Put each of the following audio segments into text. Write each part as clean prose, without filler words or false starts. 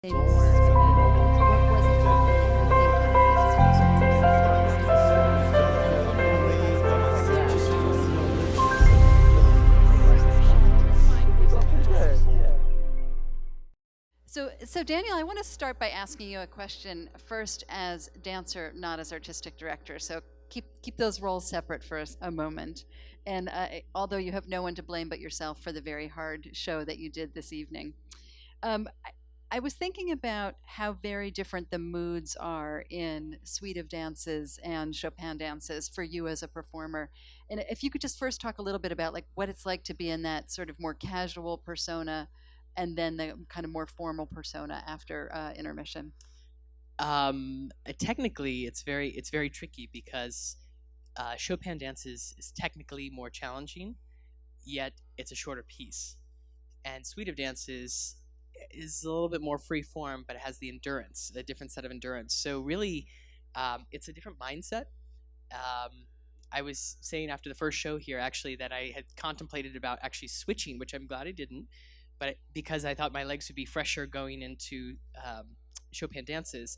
Say more about what was it that you were So Daniel, I want to start by asking you a question first as dancer, not as artistic director. So keep those roles separate for a moment. And although you have no one to blame but yourself for the very hard show that you did this evening. I was thinking about how very different the moods are in Suite of Dances and Chopin Dances for you as a performer. And if you could just first talk a little bit about like what it's like to be in that sort of more casual persona and then the kind of more formal persona after intermission. Technically, it's very tricky because Chopin Dances is technically more challenging, yet it's a shorter piece, and Suite of Dances is a little bit more free form, but it has the endurance, a different set of endurance. So really, it's a different mindset. I was saying after the first show here, actually, that I had contemplated about actually switching, which I'm glad I didn't, but because I thought my legs would be fresher going into Chopin Dances.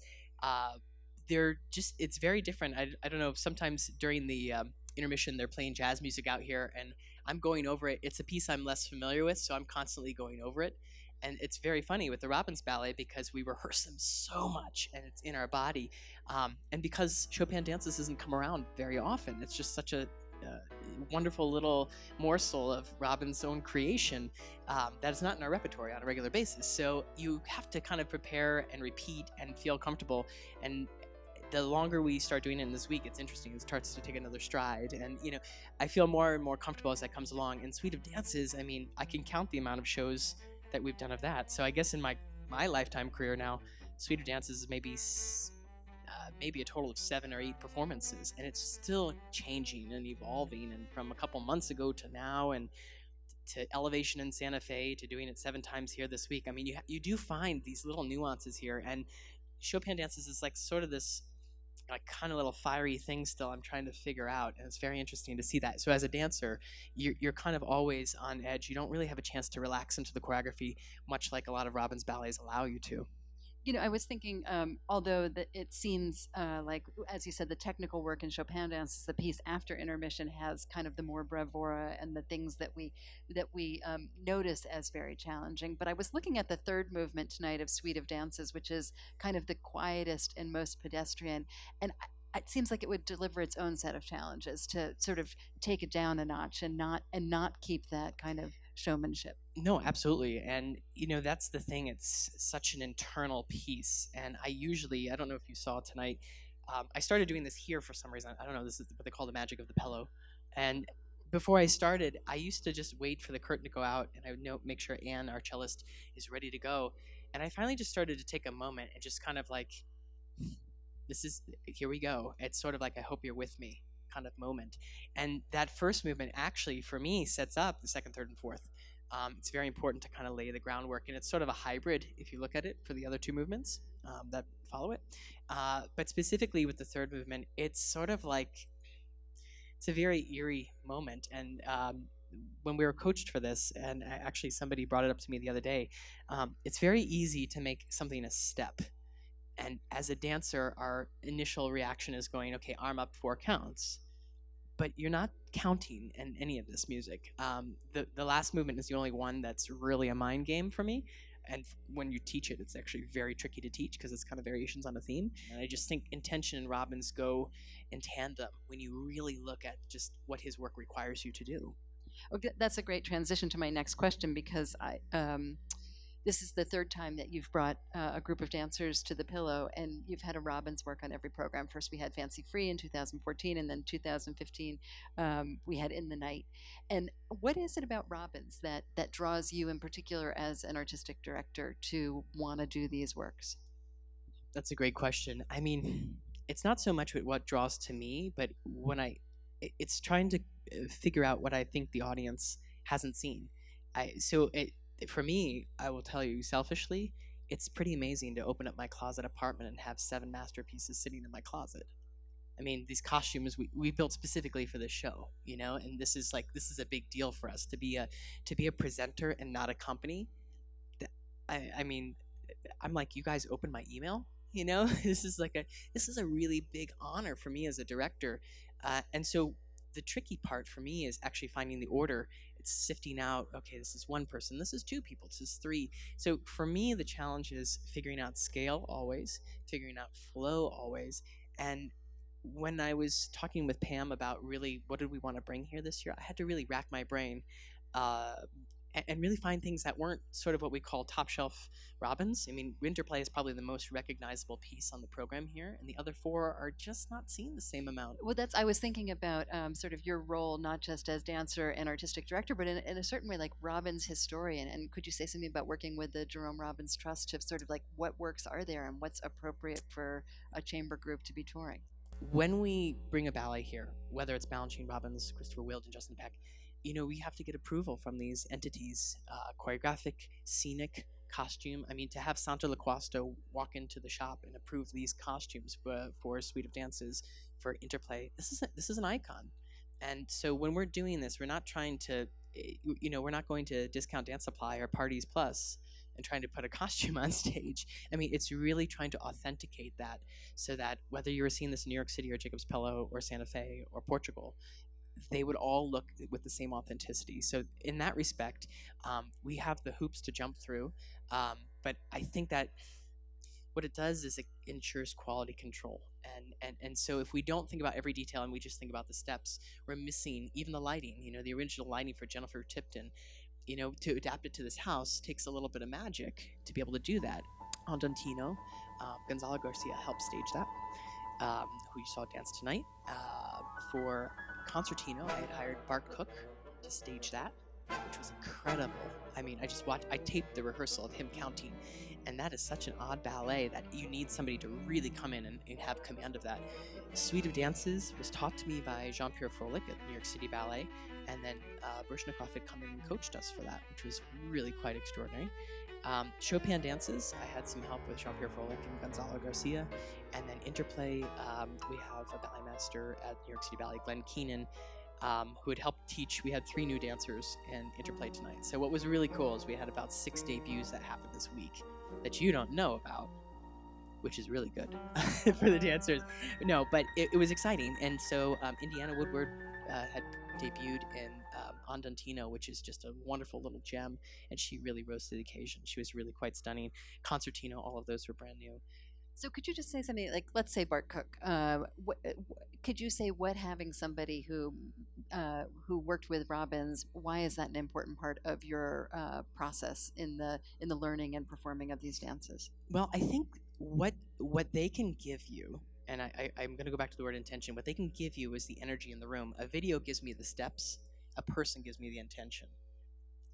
It's very different. I don't know if sometimes during the intermission they're playing jazz music out here and I'm going over it. It's a piece I'm less familiar with, so I'm constantly going over it. And it's very funny with the Robbins Ballet because we rehearse them so much and it's in our body. And because Chopin Dances doesn't come around very often, it's just such a wonderful little morsel of Robbins' own creation that is not in our repertory on a regular basis. So you have to kind of prepare and repeat and feel comfortable. And the longer we start doing it in this week, it's interesting. It starts to take another stride. And, I feel more and more comfortable as that comes along. In Suite of Dances, I mean, I can count the amount of shows that we've done of that. So I guess in my lifetime career now, Suite of Dances is maybe a total of 7 or 8 performances, and it's still changing and evolving. And from a couple months ago to now, and to Elevation in Santa Fe, to doing it 7 times here this week. I mean, you do find these little nuances here, and Chopin Dances is like sort of this like kind of little fiery thing still I'm trying to figure out, and it's very interesting to see that. So as a dancer, you're kind of always on edge. You don't really have a chance to relax into the choreography, much like a lot of Robbins ballets allow you to. I was thinking, although it seems like, as you said, the technical work in Chopin Dances, the piece after intermission has kind of the more bravura and the things that we notice as very challenging. But I was looking at the third movement tonight of Suite of Dances, which is kind of the quietest and most pedestrian, and it seems like it would deliver its own set of challenges to sort of take it down a notch and not keep that kind of showmanship. No, absolutely. And that's the thing. It's such an internal piece. And I don't know if you saw tonight, I started doing this here for some reason. I don't know, this is what they call the magic of the pillow. And before I started, I used to just wait for the curtain to go out, and I would make sure Anne, our cellist, is ready to go. And I finally just started to take a moment and just kind of like, here we go. It's sort of like, I hope you're with me kind of moment. And that first movement actually, for me, sets up the second, third, and fourth. It's very important to kind of lay the groundwork, and it's sort of a hybrid if you look at it for the other 2 movements that follow it. But specifically with the third movement, it's sort of like, it's a very eerie moment. And when we were coached for this, and actually somebody brought it up to me the other day, it's very easy to make something a step. And as a dancer, our initial reaction is going, okay, arm up 4 counts. But you're not counting in any of this music. The last movement is the only one that's really a mind game for me. And when you teach it, it's actually very tricky to teach because it's kind of variations on a theme. And I just think intention and Robbins go in tandem when you really look at just what his work requires you to do. Okay, that's a great transition to my next question, because this is the third time that you've brought a group of dancers to the pillow, and you've had a Robbins work on every program. First we had Fancy Free in 2014, and then 2015 we had In the Night. And what is it about Robbins that draws you in particular as an artistic director to want to do these works? That's a great question. I mean, it's not so much what draws to me, but it's trying to figure out what I think the audience hasn't seen. For me, I will tell you selfishly, it's pretty amazing to open up my closet apartment and have 7 masterpieces sitting in my closet. I mean, these costumes we built specifically for this show, and this is a big deal for us to be a presenter and not a company. I mean, I'm like, you guys open my email? This is a really big honor for me as a director. And so the tricky part for me is actually finding the order. It's sifting out, okay, this is one person, this is two people, this is three. So for me, the challenge is figuring out scale always, figuring out flow always. And when I was talking with Pam about really what did we want to bring here this year, I had to really rack my brain uh, and really find things that weren't sort of what we call top shelf Robbins. I mean, Interplay is probably the most recognizable piece on the program here, and the other four are just not seen the same amount. Well, I was thinking about sort of your role, not just as dancer and artistic director, but in a certain way, like Robbins historian. And could you say something about working with the Jerome Robbins Trust to sort of like what works are there and what's appropriate for a chamber group to be touring? When we bring a ballet here, whether it's Balanchine Robbins, Christopher Wilde, and Justin Peck, we have to get approval from these entities, choreographic, scenic, costume. I mean, to have Santa LaQuasto walk into the shop and approve these costumes for a suite of dances for Interplay, this is an icon. And so when we're doing this, we're not trying to, we're not going to Discount Dance Supply or Parties Plus and trying to put a costume on stage. I mean, it's really trying to authenticate that so that whether you were seeing this in New York City or Jacob's Pillow or Santa Fe or Portugal, they would all look with the same authenticity. So in that respect, we have the hoops to jump through. But I think that what it does is it ensures quality control. And so if we don't think about every detail and we just think about the steps, we're missing even the lighting. The original lighting for Jennifer Tipton, to adapt it to this house takes a little bit of magic to be able to do that. Andantino, Gonzalo Garcia helped stage that, who you saw dance tonight. For Concertino, I had hired Bart Cook to stage that, which was incredible. I mean, I taped the rehearsal of him counting, and that is such an odd ballet that you need somebody to really come in and have command of that. Suite of Dances was taught to me by Jean-Pierre Froelich at New York City Ballet, and then Bershnikov had come in and coached us for that, which was really quite extraordinary. Chopin Dances, I had some help with Jean-Pierre Froelich and Gonzalo Garcia. And then Interplay, we have a ballet master at New York City Ballet, Glenn Keenan, who had helped teach. We had 3 new dancers in Interplay tonight. So what was really cool is we had about 6 debuts that happened this week that you don't know about, which is really good for the dancers. No, but it was exciting. And so Indiana Woodward had debuted in Andantino, which is just a wonderful little gem, and she really rose to the occasion. She was really quite stunning. Concertino, all of those were brand new. So could you just say something like, let's say Bart Cook, could you say what having somebody who worked with Robbins, why is that an important part of your process in the learning and performing of these dances? Well, I think what they can give you, and I'm going to go back to the word intention, what they can give you is the energy in the room. A video gives me the steps, a person gives me the intention.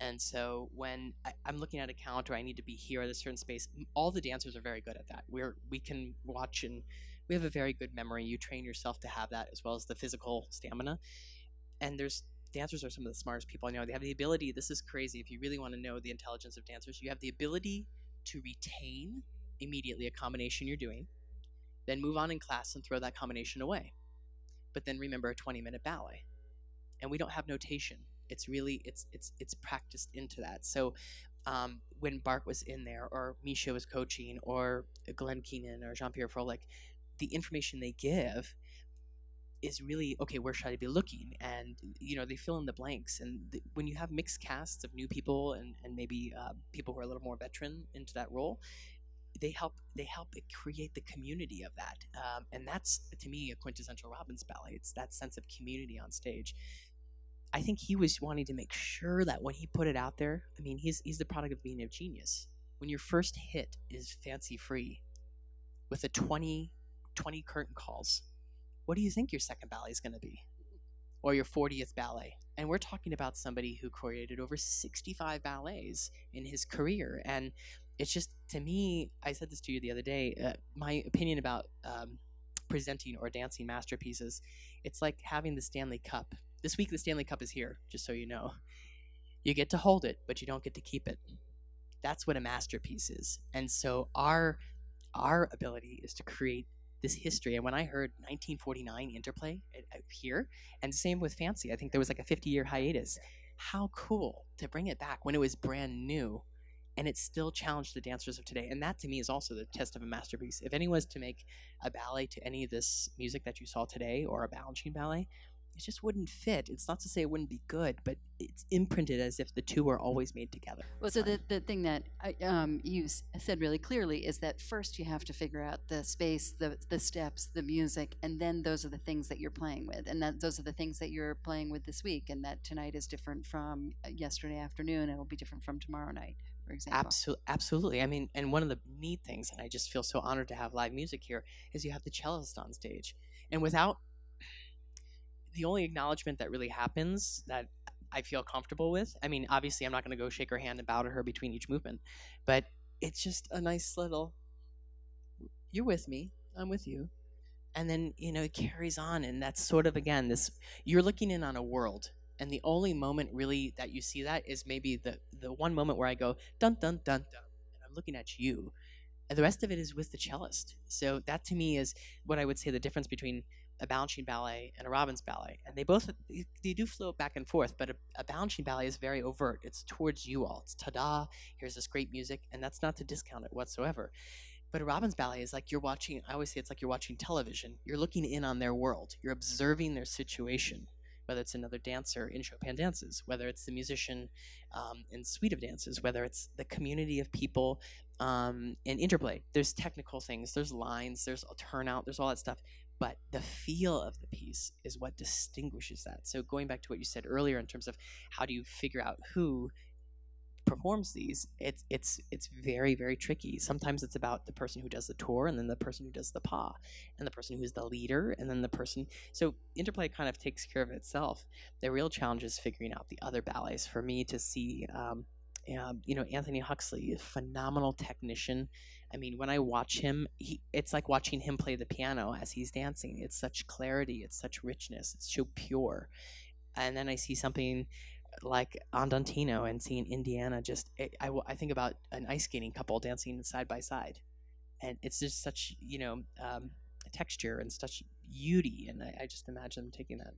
And so when I'm looking at a count or I need to be here at a certain space, all the dancers are very good at that. We can watch, and we have a very good memory. You train yourself to have that, as well as the physical stamina. And dancers are some of the smartest people I know. They have the ability, this is crazy, if you really want to know the intelligence of dancers, you have the ability to retain immediately a combination you're doing, then move on in class and throw that combination away. But then remember a 20-minute ballet. And we don't have notation. It's really, it's practiced into that. So when Bart was in there, or Misha was coaching, or Glenn Keenan, or Jean-Pierre Froelich, the information they give is really, okay, where should I be looking? And, they fill in the blanks. And when you have mixed casts of new people and maybe people who are a little more veteran into that role, they help create the community of that. And that's, to me, a quintessential Robbins ballet. It's that sense of community on stage. I think he was wanting to make sure that when he put it out there, I mean, he's the product of being a genius. When your first hit is Fancy Free with a 20 curtain calls, what do you think your second ballet is going to be? Or your 40th ballet? And we're talking about somebody who created over 65 ballets in his career. And it's just, to me, I said this to you the other day, my opinion about presenting or dancing masterpieces, it's like having the Stanley Cup. This week, the Stanley Cup is here, just so you know. You get to hold it, but you don't get to keep it. That's what a masterpiece is. And so our ability is to create this history. And when I heard 1949 Interplay here, and same with Fancy, I think there was like a 50-year hiatus. How cool to bring it back when it was brand new and it still challenged the dancers of today. And that to me is also the test of a masterpiece. If anyone was to make a ballet to any of this music that you saw today, or a Balanchine ballet, it just wouldn't fit. It's not to say it wouldn't be good, but it's imprinted as if the two were always made together. Well, so the thing that you said really clearly is that first you have to figure out the space, the steps, the music, and then those are the things that you're playing with, and that those are the things that you're playing with this week, and that tonight is different from yesterday afternoon, and it will be different from tomorrow night, for example. Absolutely. I mean, and one of the neat things, and I just feel so honored to have live music here, is you have the cellist on stage, and without the only acknowledgement that really happens that I feel comfortable with. I mean, obviously, I'm not going to go shake her hand and bow to her between each movement, but it's just a nice little, you're with me, I'm with you. And then, it carries on. And that's sort of, again, this, you're looking in on a world. And the only moment really that you see that is maybe the one moment where I go, dun, dun, dun, dun, and I'm looking at you. And the rest of it is with the cellist. So that to me is what I would say the difference between a Balanchine ballet and a Robbins ballet. And they do float back and forth, but a Balanchine ballet is very overt. It's towards you all. It's ta-da, here's this great music, and that's not to discount it whatsoever. But a Robbins ballet is like you're watching, I always say it's like you're watching television. You're looking in on their world. You're observing their situation, whether it's another dancer in Chopin Dances, whether it's the musician in Suite of Dances, whether it's the community of people in Interplay. There's technical things, there's lines, there's a turnout, there's all that stuff. But the feel of the piece is what distinguishes that. So going back to what you said earlier in terms of how do you figure out who performs these, it's very, very tricky. Sometimes it's about the person who does the tour, and then the person who does the pas, and the person who's the leader, and then the person. So Interplay kind of takes care of itself. The real challenge is figuring out the other ballets. For me to see, Anthony Huxley, a phenomenal technician. I mean, when I watch him, it's like watching him play the piano as he's dancing. It's such clarity, it's such richness, it's so pure. And then I see something like Andantino and seeing Indiana. I think about an ice skating couple dancing side by side, and it's just such texture and such beauty. And I just imagine them taking that.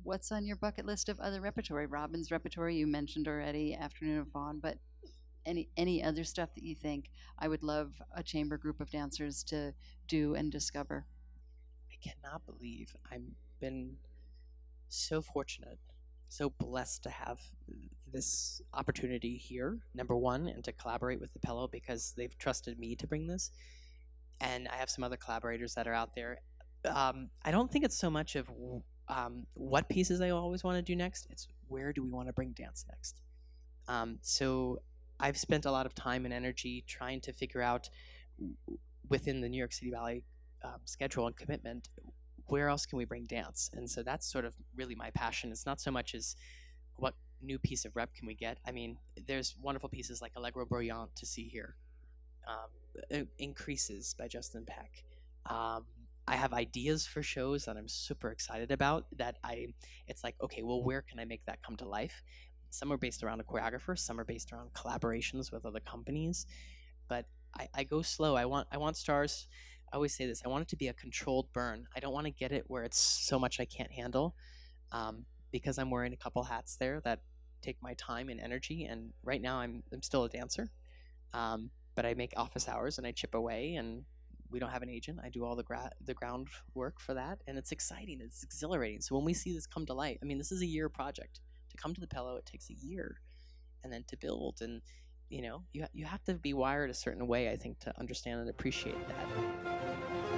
What's on your bucket list of other repertory? Robbins repertory you mentioned already, Afternoon of Fawn, but any other stuff that you think I would love a chamber group of dancers to do and discover? I cannot believe I've been so fortunate, so blessed to have this opportunity here, number one, and to collaborate with the Pello because they've trusted me to bring this. And I have some other collaborators that are out there. I don't think it's so much of what pieces I always want to do next. It's where do we want to bring dance next? So I've spent a lot of time and energy trying to figure out within the New York City Ballet schedule and commitment, where else can we bring dance? And so that's sort of really my passion. It's not so much as what new piece of rep can we get. I mean, there's wonderful pieces like Allegro Brilliant to see here. Increases by Justin Peck. I have ideas for shows that I'm super excited about it's like, okay, well, where can I make that come to life? Some are based around a choreographer, some are based around collaborations with other companies, but I go slow. I want Stars. I always say this, I want it to be a controlled burn. I don't want to get it where it's so much I can't handle, because I'm wearing a couple hats there that take my time and energy, and right now I'm still a dancer, but I make office hours and I chip away, and we don't have an agent. I do all the groundwork for that, and it's exciting. It's exhilarating. So when we see this come to light, I mean, this is a year project. To come to the Pello, it takes a year, and then to build, and you have to be wired a certain way, I think, to understand and appreciate that.